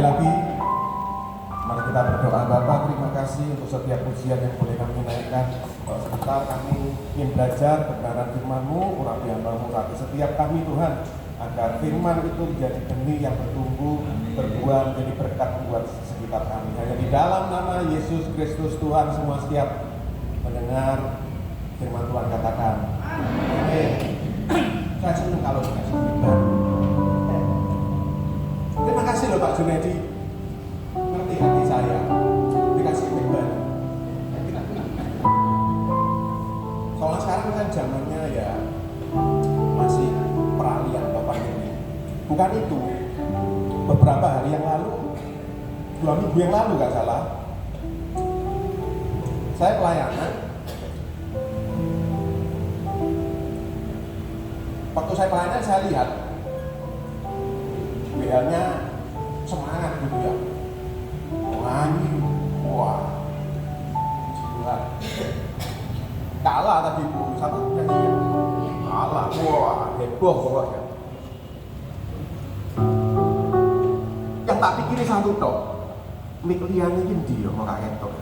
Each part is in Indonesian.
lagi, mari kita berdoa. Bapa, terima kasih untuk setiap pujian yang boleh kami naikkan. Sebentar kami ingin belajar kebenaran firman-Mu, urapi hamba-Mu, urapi setiap kami Tuhan, agar firman itu menjadi benih yang bertumbuh, berbuah, menjadi berkat buat sekitar kami. Hanya di dalam nama Yesus Kristus Tuhan, semua setiap mendengar firman Tuhan katakan amin. Saya senang kalau dikasih firman. Terima kasih loh Pak Junedi, ngerti hati saya, dikasih firman. Soalnya sekarang kan zamannya ya masih peralihan Bapak ini. Bukan itu, beberapa hari yang lalu, 2 minggu yang lalu gak salah, saya pelayanan. Waktu saya pelayanan saya lihat WA-nya semangat gitu ya, nyanyi, wah, kalah tadi Bu, satu nyanyi ya, kalah, wah, heboh pokoknya. Yang tak pikirin satu tok, mik liyane iki ndi ya kok gak ketok.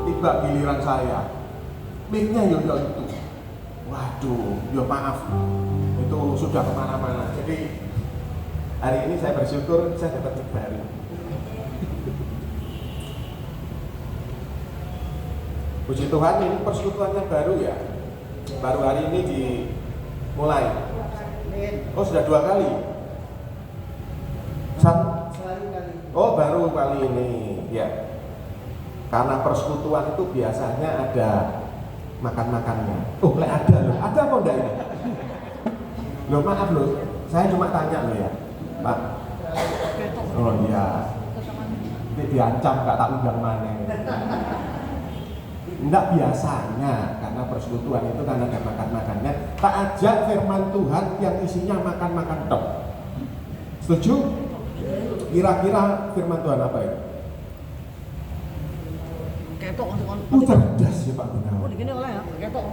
Tiba giliran saya, miknya yo itu. Waduh, yo maaf, itu sudah kemana-mana. Jadi hari ini saya bersyukur saya dapat mic baru. Puji Tuhan, ini persekutuannya baru ya. Baru hari ini dimulai. Oh, sudah 2 kali. Oh, baru kali ini ya. Karena persekutuan itu biasanya ada makan-makannya. Oh, ada loh. Ada apa enggak ini? Loh, maaf loh. Saya cuma tanya loh ya, Pak. Oh iya. Ini diancam gak tak undang mana. Enggak, biasanya karena persekutuan itu kan ada makan-makannya. Tak ajak firman Tuhan yang isinya makan-makan tok. Setuju? Kira-kira firman Tuhan apa itu? Ketok cerdas ya Pak Gunawan. Oh, digini oleh ya, ketok.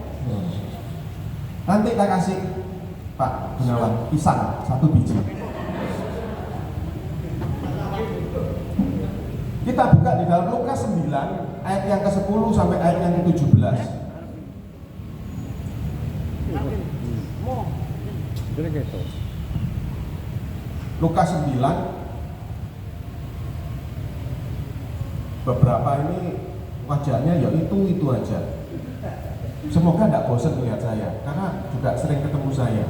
Nanti kita kasih Pak Gunawan pisang 1 biji. Kita buka di dalam Lukas 9 ayat yang ke-10 sampai ayat yang ke-17. Lukas 9, beberapa ini wajahnya ya itu aja. Semoga tidak bosan melihat saya, karena juga sering ketemu saya.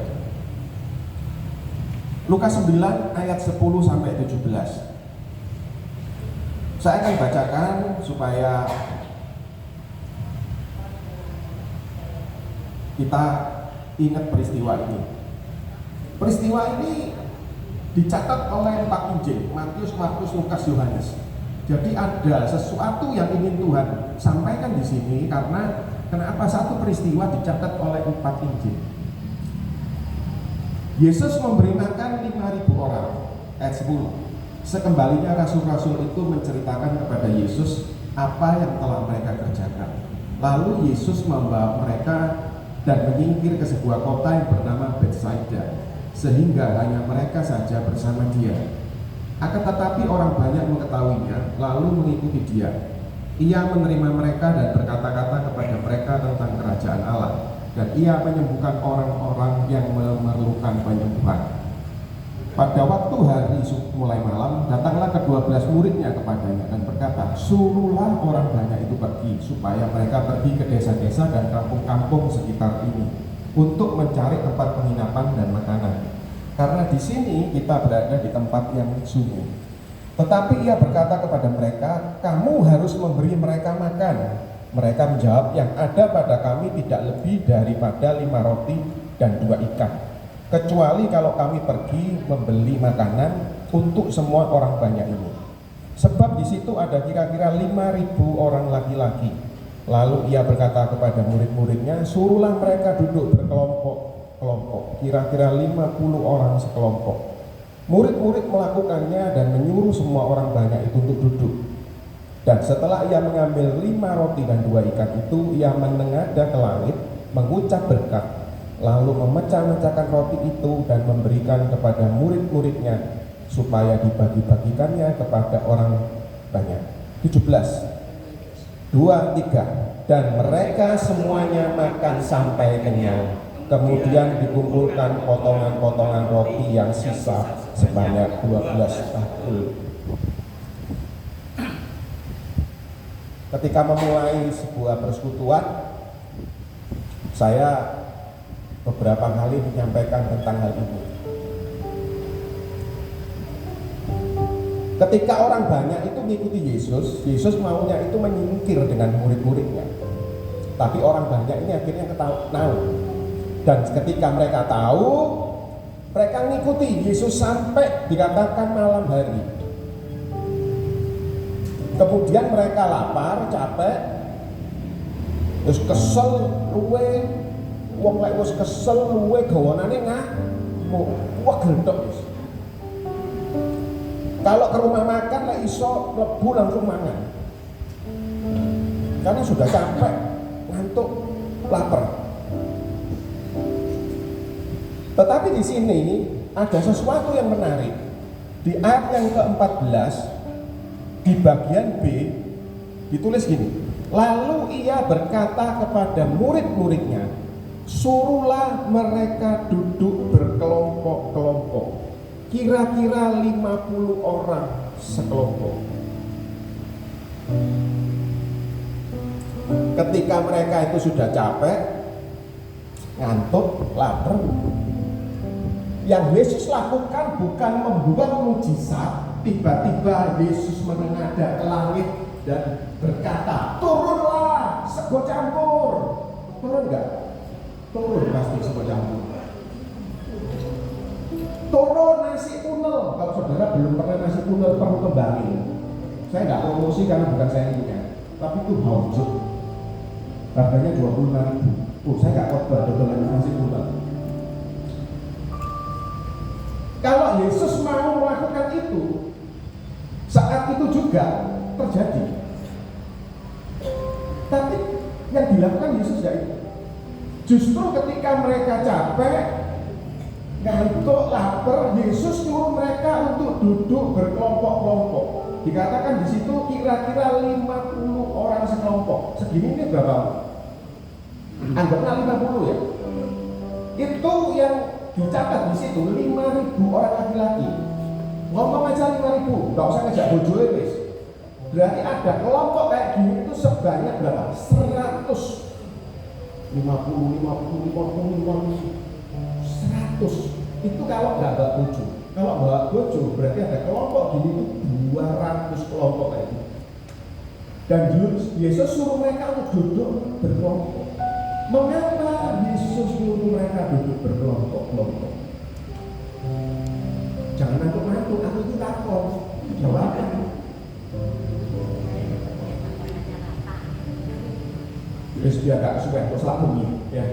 Lukas 9 ayat 10 sampai 17. Saya akan bacakan supaya kita ingat peristiwa ini. Peristiwa ini dicatat oleh 4 Injil, Matius, Markus, Lukas, Yohanes. Jadi ada sesuatu yang ingin Tuhan sampaikan di sini, karena kenapa satu peristiwa dicatat oleh 4 Injil. Yesus memberi makan 5.000 orang, ayat 10. Sekembalinya rasul-rasul itu menceritakan kepada Yesus apa yang telah mereka kerjakan. Lalu Yesus membawa mereka dan menyingkir ke sebuah kota yang bernama Betsaida, sehingga hanya mereka saja bersama dia. Akan tetapi orang banyak mengetahuinya, lalu mengikuti dia. Ia menerima mereka dan berkata-kata kepada mereka tentang kerajaan Allah, dan ia menyembuhkan orang-orang yang memerlukan penyembuhan. Pada waktu hari mulai malam, datanglah ke-12 muridnya kepadanya dan berkata, suruhlah orang banyak itu pergi, supaya mereka pergi ke desa-desa dan kampung-kampung sekitar ini untuk mencari tempat penginapan dan makanan. Karena di sini kita berada di tempat yang sunyi. Tetapi ia berkata kepada mereka, kamu harus memberi mereka makan. Mereka menjawab, yang ada pada kami tidak lebih daripada 5 roti dan 2 ikan. Kecuali kalau kami pergi membeli makanan untuk semua orang banyak ini. Sebab di situ ada kira-kira 5.000 orang laki-laki. Lalu ia berkata kepada murid-muridnya, suruhlah mereka duduk berkelompok-kelompok, kira-kira 50 orang sekelompok. Murid-murid melakukannya dan menyuruh semua orang banyak itu untuk duduk. Dan setelah ia mengambil 5 roti dan 2 ikan itu, ia menengadah ke langit, mengucap berkat, lalu memecah-mecahkan roti itu dan memberikan kepada murid-muridnya, supaya dibagi-bagikannya kepada orang banyak. 17, 2, 3. Dan mereka semuanya makan sampai kenyang. Kemudian dikumpulkan potongan-potongan roti yang sisa sebanyak 12 bakul. Ketika memulai sebuah persekutuan, saya beberapa kali menyampaikan tentang hal ini. Ketika orang banyak itu mengikuti Yesus, Yesus maunya itu menyingkir dengan murid-muridnya. Tapi orang banyak ini akhirnya tahu. Dan ketika mereka tahu, mereka mengikuti Yesus sampai dikatakan malam hari. Kemudian mereka lapar, capek, terus kesel, luwe, wong lek wis kesel, luwe gawanane ngamuk, wah gledok wis. Kalau ke rumah makan lek iso mlebu langsung mangan. Karena sudah capek, ngantuk, lapar. Tetapi di sini ada sesuatu yang menarik. Di ayat yang ke-14 di bagian B ditulis gini. Lalu ia berkata kepada murid-muridnya, suruhlah mereka duduk berkelompok-kelompok. Kira-kira 50 orang sekelompok. Ketika mereka itu sudah capek, ngantuk, lapar, yang Yesus lakukan bukan membuat mujizat. Tiba-tiba Yesus menengadah ke langit dan berkata, turunlah sego campur. Turun enggak? Turun pasti sego campur. Turun nasi kunel. Kalau saudara belum pernah nasi kunel, perlu kembali. Saya nggak promosi karena bukan saya punya, tapi itu haujud. Harganya 25.000. Saya nggak khotbah dodolan nasi kunel. Kalau Yesus mau melakukan itu, saat itu juga terjadi. Tapi yang dilakukan Yesus ya itu. Justru ketika mereka capek, ngantuk, lapar, Yesus nyuruh mereka untuk duduk berkelompok-kelompok. Dikatakan di situ kira-kira 50 orang sekelompok. Segini ini berapa? Anggaplah 50 ya. Itu yang dicatat di situ 5.000 orang laki-laki. Ngomong aja 5.000, nggak usah ngejak bojo wis. Berarti ada kelompok kayak gini itu sebanyak berapa? 100. 50, 100. Itu kalau nggak bawa bojo. Kalau bawa bojo berarti ada kelompok gini itu 200 kelompok kayak gitu. Dan Yesus suruh mereka untuk duduk berkelompok. Mengapa Yesus suruh mereka duduk berkelompok-kelompok? Jangan ngantuk-ngantuk, aku itu takut. Jawaban. Terus dia agak suka terus lakunya, ya.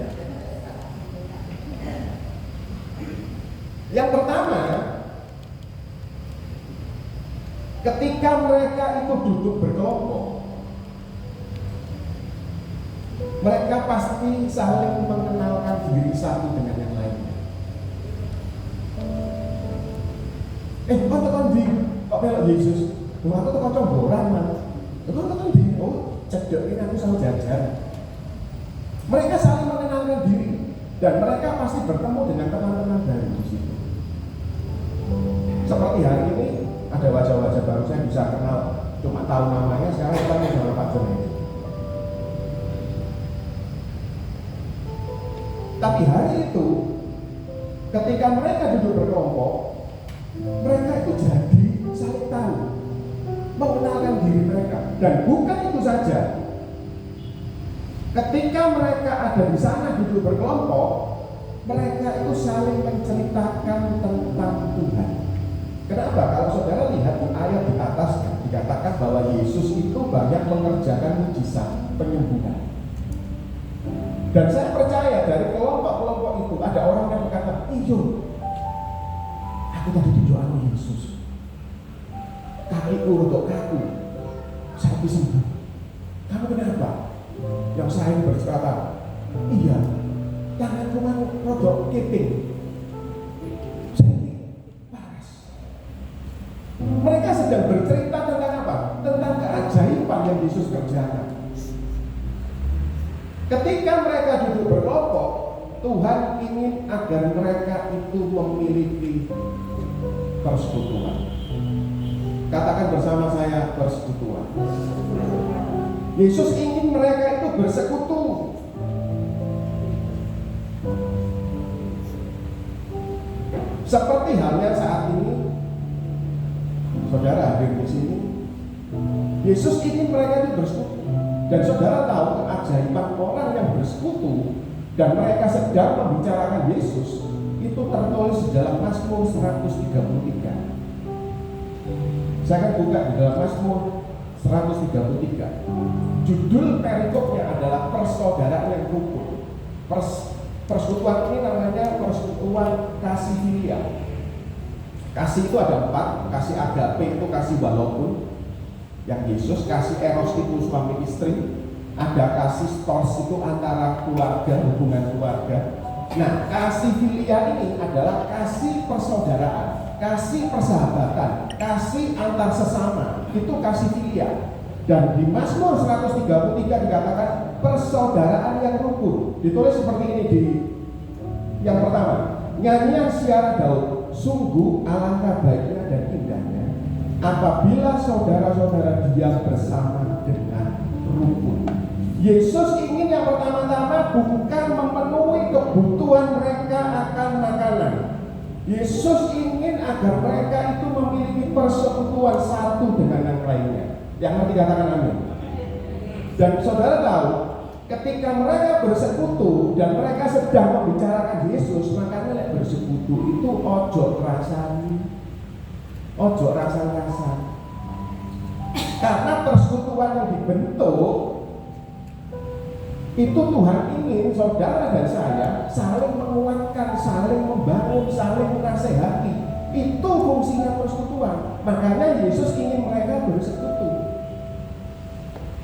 Yang pertama, ketika mereka itu duduk berkelompok, mereka pasti saling mengenalkan diri satu dengan yang lainnya. Kok tekan di, kok belok Yesus? Aku tekan comboran man. Kok tekan di, cedek ini aku sama jajan. Mereka saling mengenalkan diri dan mereka pasti bertemu dengan teman-teman baru di situ. Seperti hari ini ada wajah-wajah baru saya bisa kenal, cuma tahu namanya, sekarang kita mau sama Pak John. Tapi hari itu ketika mereka duduk berkelompok, mereka itu jadi saling tahu, mengenalkan diri mereka. Dan bukan itu saja, ketika mereka ada di sana duduk berkelompok, mereka itu saling menceritakan tentang Tuhan. Kenapa? Kalau saudara lihat di ayat di atas dikatakan bahwa Yesus itu banyak mengerjakan mujizat penyembuhan. Dan saya percaya dari kelompok-kelompok itu ada orang yang berkata, iyo, aku tadi didoakan Yesus, kakiku untuk kaku, saya sembuh. Kamu kenapa? Yang saya berkata, iya, tanganku mau rodok keping, saya paras. dia sedang bercerita tentang apa? Tentang keajaiban yang Yesus kerjakan. Ketika mereka duduk berkelompok, Tuhan ingin agar mereka itu memiliki persekutuan. Katakan bersama saya, persekutuan. Yesus ingin mereka itu bersekutu. Seperti halnya saat ini, saudara hadir di sini, Yesus ingin mereka itu bersekutu. Dan saudara tahu keajaiban orang yang bersekutu dan mereka sedang membicarakan Yesus itu tertulis di dalam Mazmur 133. Saya akan buka di dalam Mazmur 133. Judul perikopnya adalah persaudaraan yang rukun. Persekutuan ini namanya persekutuan kasih filia. Kasih itu ada 4. Kasih agape itu kasih walaupun yang Yesus, kasih eros itu suami istri, ada kasih storge itu antara keluarga, hubungan keluarga. Nah, kasih filia ini adalah kasih persaudaraan, kasih persahabatan, kasih antar sesama, itu kasih filia. Dan di Mazmur 133 dikatakan persaudaraan yang rukun. Ditulis seperti ini di yang pertama, nyanyian siara Daud, sungguh alangkah baiknya dan indahnya apabila saudara-saudara diam bersama dengan rukun. Yesus ingin yang pertama-tama bukan memenuhi kebutuhan mereka akan makanan. Yesus ingin agar mereka itu memiliki persekutuan satu dengan yang lainnya. Yang nanti katakan amin. Dan saudara tahu, ketika mereka bersekutu dan mereka sedang membicarakan Yesus, makanya bersekutu itu ojo rasani, ojo rasa-rasa. Karena persekutuan yang dibentuk itu Tuhan ingin saudara dan saya saling menguatkan, saling membangun, saling menasehati. Itu fungsinya persekutuan. Makanya Yesus ingin mereka bersekutu.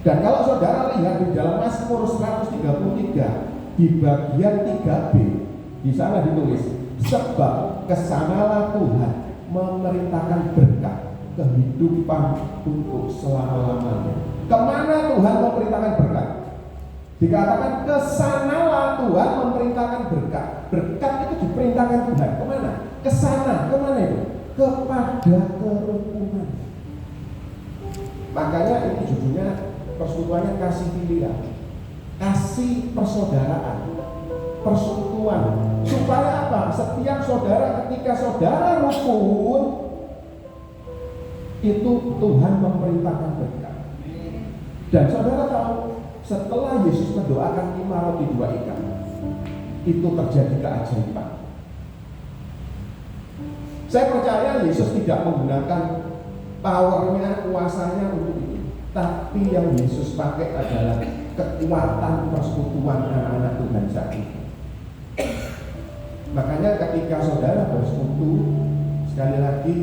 Dan kalau saudara lihat di dalam Mazmur 133 di bagian 3b, di sana ditulis, sebab kesanalah Tuhan memerintahkan berkat kehidupan untuk selama-lamanya. Kemana Tuhan memerintahkan berkat? Dikatakan kesanalah Tuhan memerintahkan berkat. Berkat itu diperintahkan Tuhan. Kemana? Kesana. Kemana itu? Kepada kerukunan. Makanya ini judulnya persekutuannya kasih filia, kasih persaudaraan, persekutuan. Supaya apa? Setiap saudara, ketika saudara rukun, itu Tuhan memerintahkan berkat. Dan saudara tahu, setelah Yesus mendoakan 5 roti 2 ikan, itu terjadi keajaiban. Saya percaya Yesus tidak menggunakan powernya, kuasanya untuk itu. Tapi yang Yesus pakai adalah kekuatan persekutuan anak-anak Tuhan saat itu. Makanya ketika saudara bersekutu, sekali lagi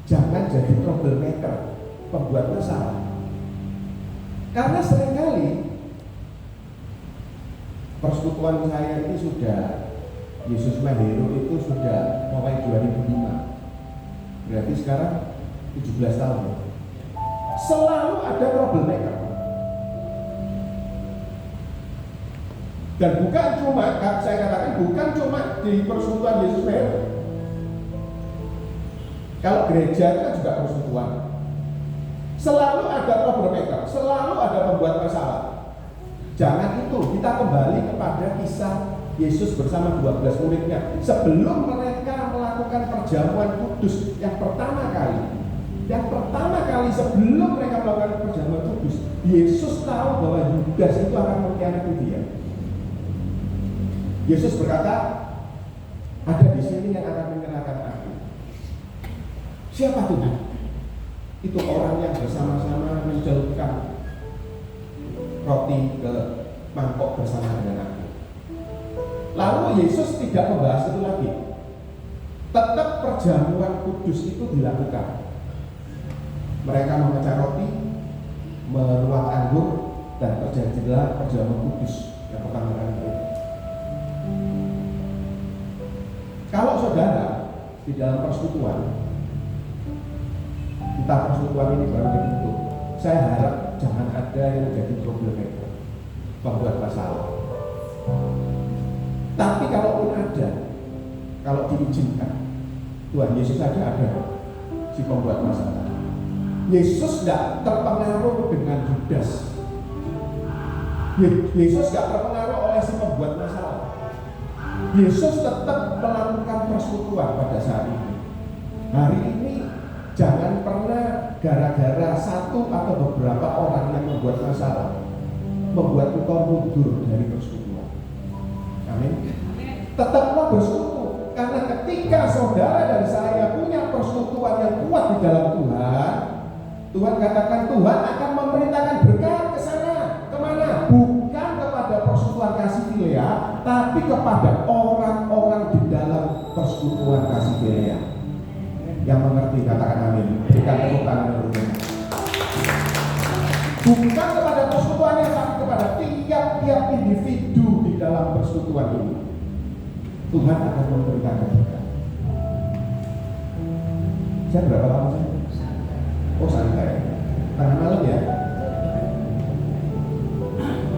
jangan jadi troublemaker, pembuat masalah. Karena seringkali persekutuan saya ini sudah Yesus Mahero itu sudah mulai 2005. Berarti sekarang 17 tahun. Selalu ada troublemaker. Dan bukan cuma, saya katakan bukan cuma di persekutuan Yesus Mahero. Kalau gereja itu kan juga persekutuan. Selalu ada troublemaker, selalu ada pembuat masalah. Jangan itu, kita kembali kepada kisah Yesus bersama 12 muridnya. Sebelum mereka melakukan perjamuan kudus yang pertama kali, sebelum mereka melakukan perjamuan kudus, Yesus tahu bahwa Yudas itu akan mengkhianati dia. Yesus berkata, ada di sini yang akan menyerahkan aku. Siapa Tuhan? Itu orang yang bersama-sama mencelupkan roti ke mangkok bersama dengan aku. Lalu Yesus tidak membahas itu lagi. Tetap perjamuan kudus itu dilakukan. Mereka memecah roti, menuang anggur, dan terjadilah perjamuan kudus yang pertama kali. Kalau saudara di dalam persekutuan, duta persekutuan ini baru dibentuk. Saya harap jangan ada yang jadi troublemaker, pembuat masalah. Tapi kalaupun ada, kalau diizinkan, Tuhan Yesus saja ada si pembuat masalah. Yesus tidak terpengaruh dengan Yudas. Yesus tidak terpengaruh oleh si pembuat masalah. Yesus tetap melakukan persekutuan pada saat ini. Hari ini jangan pernah gara-gara satu atau beberapa orang yang membuat masalah membuat engkau mundur dari persekutuan. Amin. Tetaplah bersekutu, karena ketika saudara dan saya punya persekutuan yang kuat di dalam Tuhan, Tuhan katakan Tuhan akan memerintahkan berkat ke sana. Kemana? Bukan kepada persekutuan kasih Filea, tapi kepada orang-orang di dalam persekutuan kasih Filea. Yang mengerti katakan amin. Berikan tepuk tangan dulu. Bukan kepada persekutuannya, tapi kepada tiap-tiap individu di dalam persekutuan ini. Tuhan akan memberikan berkat. Saya berapa lama sih? Oh santai. Tengah malam ya.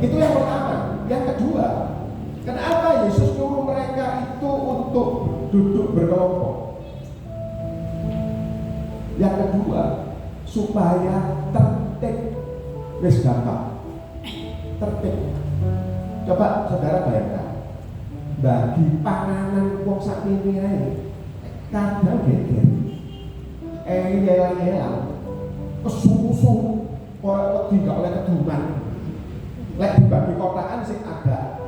Itu yang pertama. Yang kedua, kenapa Yesus nyuruh mereka itu untuk duduk berkelompok? Yang kedua, supaya tertib. Wis gampang. Tertib. Coba saudara bayangkan, bagi panganan wong sak ini ae kadang geger. Yelang-yelang kesusu ora wedi gak oleh keduman. Lek dibagi kotaan sih agak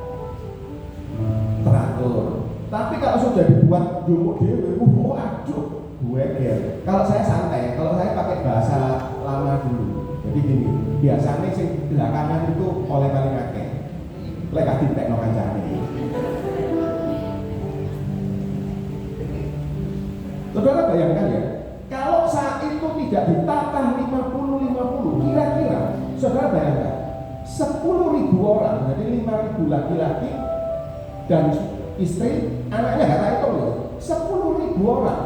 teratur. Tapi kalau sudah dibuat jumuk dhewe, aduh, gue ger. Kalau saya santai, kalau saya pakai bahasa lama dulu. Jadi gini, biasanya sing belakangan itu oleh paling akeh. Lek kadhi tekno kancane. Saudara bayangkan ya, kalau saat itu tidak ditata 50-50, kira-kira saudara bayangkan 10.000 orang, jadi 5.000 laki-laki dan istri, anaknya nggak tahu itu loh, 10.000 orang.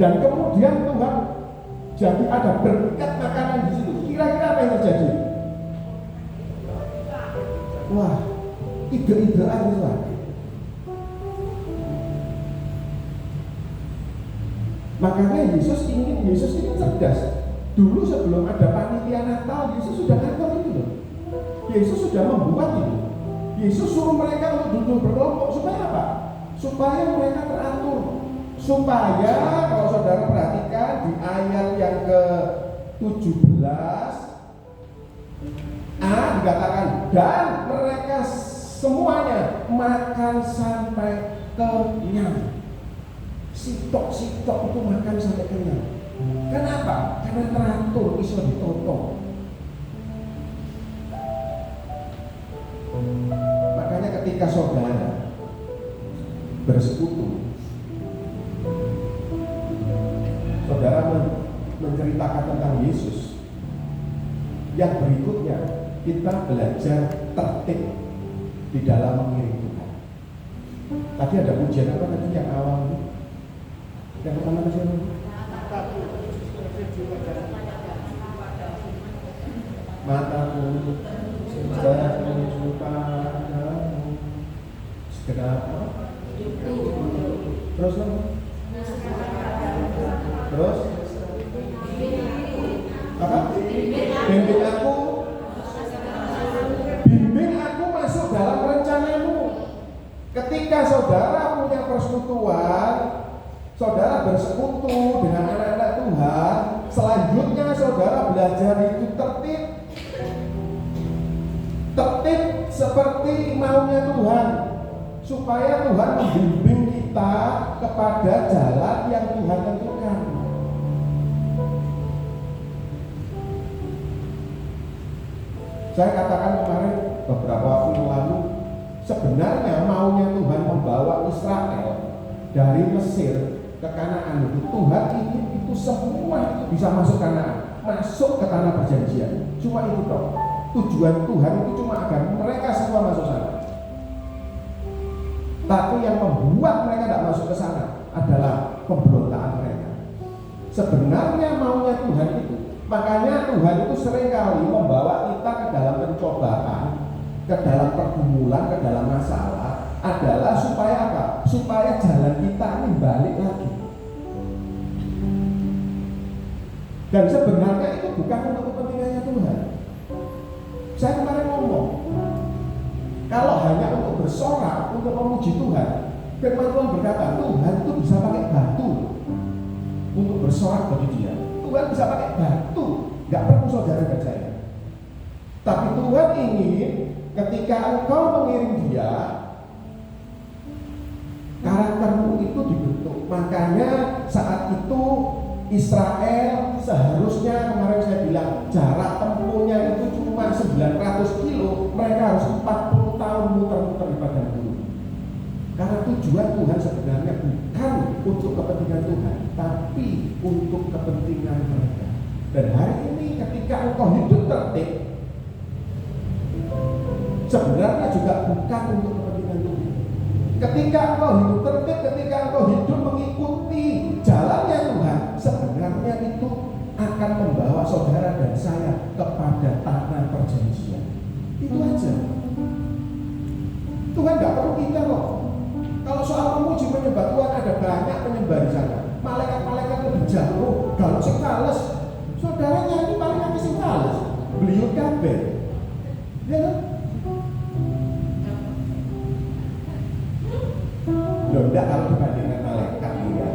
Dan kemudian Tuhan jadi ada berkat makanan di situ. Kira-kira apa yang terjadi? Wah, ide-idean Tuhan. Makanya Yesus ingin cerdas. Dulu sebelum ada panitia Natal, Yesus sudah ngatur itu loh. Yesus sudah membuat itu. Yesus suruh mereka untuk duduk berkelompok supaya apa? Supaya mereka teratur. Supaya kalau saudara perhatikan di ayat yang ke-17 dikatakan dan mereka semuanya makan sampai kenyang. Sitok-sitok itu makan sampai kenyang. Kenapa? Karena teratur, iso ditotong. Makanya ketika saudara bersekutu, saudara menceritakan tentang Yesus, yang berikutnya kita belajar tertib di dalam mengiring Tuhan. Tadi ada pujian apa tadi yang awal ini? Yang pertama tadi apa? Mataku sudah menuju padamu. Sekedar apa? Terus apa? Terus apa? Bimbing aku masuk dalam rencanamu. Ketika saudara punya persekutuan, saudara bersekutu dengan anak-anak Tuhan, selanjutnya saudara belajar itu tertib seperti maunya Tuhan, supaya Tuhan membimbing kita kepada jalan yang Tuhan tentukan. Saya katakan kemarin beberapa waktu lalu, sebenarnya maunya Tuhan membawa Israel dari Mesir ke Kanaan itu, Tuhan ingin itu semua itu bisa masuk Kanaan, masuk ke tanah perjanjian. Cuma itu toh, tujuan Tuhan itu cuma agar mereka semua masuk sana. Tapi yang membuat mereka tidak masuk ke sana adalah pemberontakan mereka. Sebenarnya maunya Tuhan itu. Makanya Tuhan itu seringkali membawa kita ke dalam pencobaan, ke dalam pergumulan, ke dalam masalah adalah supaya apa? Supaya jalan kita ini balik lagi. Dan sebenarnya itu bukan untuk kepentingannya Tuhan. Saya kemarin ngomong, kalau hanya untuk bersorak, untuk memuji Tuhan, firman Tuhan berkata, Tuhan itu bisa pakai batu untuk bersorak bagi dia. Tuhan bisa pakai batu, nggak perlu saudara percaya. Tapi Tuhan ingin ketika engkau mengiring dia, karaktermu itu dibentuk. Makanya saat itu Israel seharusnya, kemarin saya bilang, jarak tempuhnya itu cuma 900 kilo, mereka harus 40 tahun muter-muter di padang gurun. Karena tujuan Tuhan sebenarnya bukan untuk kepentingan Tuhan, tapi untuk kepentingan mereka. Dan hari ini ketika engkau hidup tertib, sebenarnya juga bukan untuk kepentingan Tuhan. Ketika engkau hidup tertib, ketika engkau hidup mengikuti jalannya Tuhan, sebenarnya itu akan membawa saudara dan saya kepada tanah perjanjian. Itu aja. Tuhan gak perlu kita kok. Kalau soal memuji menyembah Tuhan, ada banyak penyembah di sana. Malaikat-malaikat lebih jauh. Kalau sekales, saudara nyanyi paling nanti sekales. Beliau kabeh. Ya kan? Loh, enggak kalau dibandingkan malaikat ya.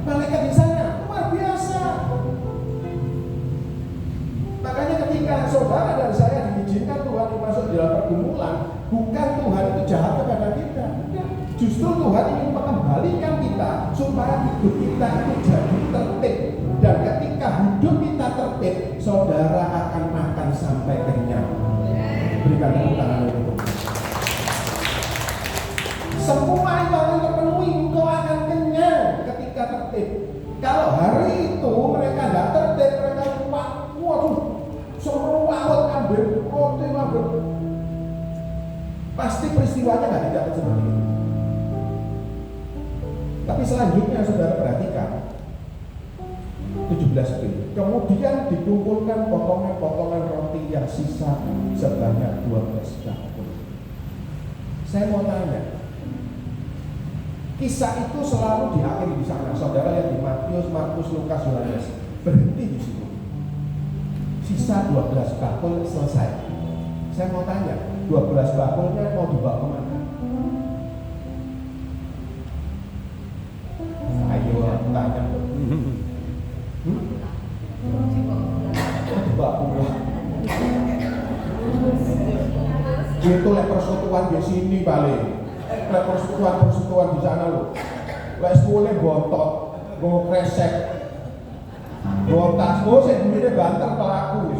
Malaikat di sana luar biasa. Makanya ketika saudara dan saya diizinkan Tuhan masuk di dalam pergumulan, bukan Tuhan itu jahat kepada kita. Justru Tuhan ingin mengembalikan kita supaya hidup kita itu jadi tertib. Dan ketika hidup kita tertib, saudara akan makan sampai kenyang. Berikan tepuk tangan untuk semua itu akan terpenuhi, engkau akan kenyang ketika tertib. Kalau hari itu mereka tidak tertib, mereka lupa, waduh, semua ambil roti, ambil. Pasti peristiwanya nggak tidak seperti itu. Tapi selanjutnya saudara perhatikan 17 ini. Kemudian dikumpulkan potongan-potongan roti yang sisa sebanyak 12 bakul. Saya mau tanya, kisah itu selalu diakhiri di sana. Saudara lihat di Matius, Markus, Lukas, Yohanes, berhenti di situ. Sisa 12 bakul selesai. Saya mau tanya, 12 bakulnya mau dibawa kemana? Ayo tanya. Dibawa pulang. Itu lek persekutuan di sini balik. Lek persekutuan di sana loh. Lek sepuluh bontot, bawa kresek, bawa tas, saya sendiri banter pelaku.